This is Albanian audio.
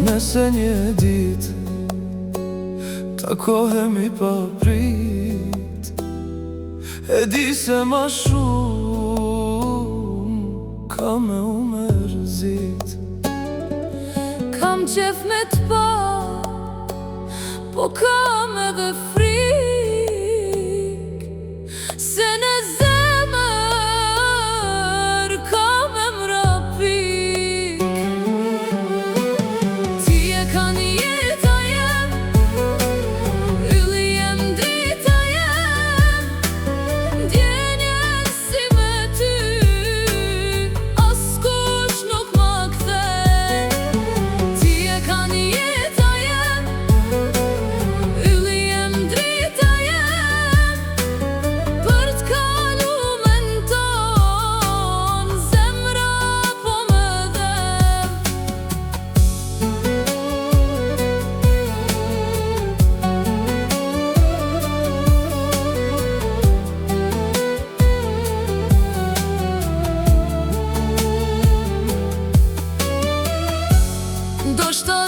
Nëse një dit takohemi pa prit, e di se ma shumë ka me u mërzit. Kam qef me t'pa, po kam edhe frik, se në zemër kam emra pik. Ti e kan jeta jem, ylli jem, drita jem, ndjenjen si me ty, askush nuk ma kthen. Ti e kan jeta jem, ylli jem, drita jem, për t'kalumen ton, zemra po më dhem. Ndoshta